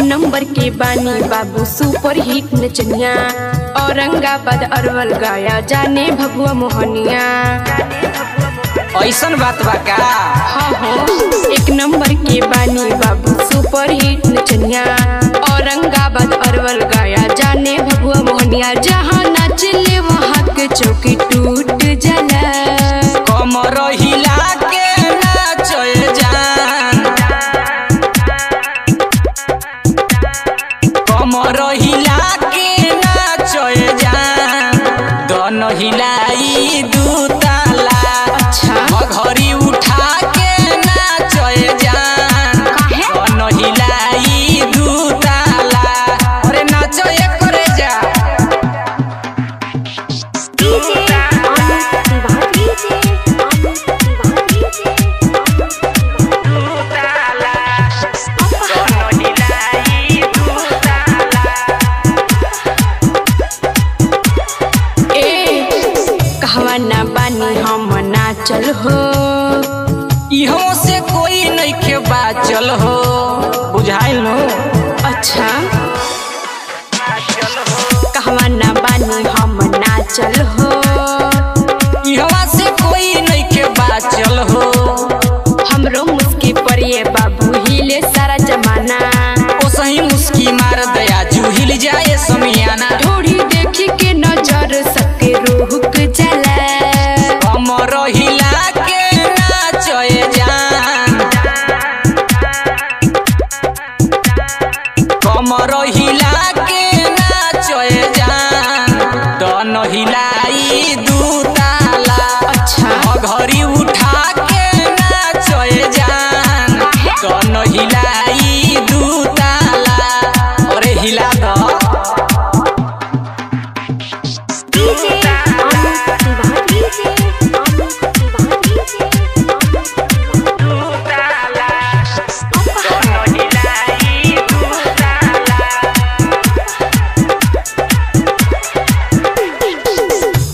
Number के बानी बाबू सुपर हिट नचनिया औरंगाबाद अरवल गाया जाने भगवा मोहनिया। ऐसन बात बा का? हाँ हाँ, एक नंबर के बानी बाबू सुपर हिट नचनिया औरंगाबाद अरवल गाया जाने भगवा मोहनिया। जहाँ नाचले वहाँ के चौकी टूट जाला। कमर हिला के नाचे जान, कमर हिला के नाचे जान, दोन हिलाई दू ताला। अच्छा घड़ी उठा के नाचे जान, दोन हिलाई दू ताला। अरे नाचो एक करे जा। कहवाना बानी हम नाचल हो, इहों से कोई नहीं के बाचल हो, बुझाइल लो। अच्छा कहवाना बानी हम नाचल हो, इहों से कोई नहीं के बाचल हो। हमरो मुस्की पर ये बाबू हिले सारा जमाना। ओ सही मुस्की मार दया जू हिल जाए समियाना। ढोड़ी देखी के नजर सबके रुक जाला। कमर हिला के नाचे जान, कमर हिला के नाचे जान, दोनों हिलाई दू ताला। अच्छा घड़ी उठा के नाचे जान, दोनों हिलाई दू ताला। अरे हिला दो।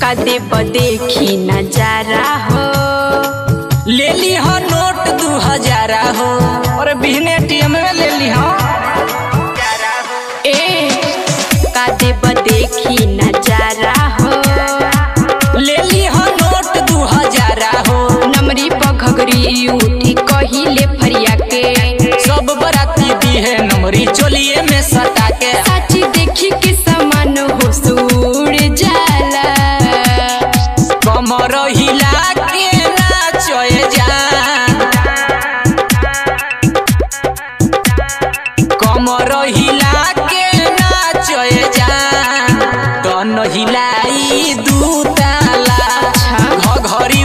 कदे देखी नजारा हो, ले ली हो नोट 2000 हो। और बिहने टीएम में ले ली हो। ए कदे देखी नजारा हो, ले ली हो नोट 2000 हो। नमरी पघगरी उठी कहिले फरिया के, सब बराती दी है नमरी चोलिए में सटा के। साची देखी के समान हो सूड़ जाला। कमर हिला के नाचे जान, कमर हिला के नाचे जान, दोनों हिलाई दू ताला। घड़ी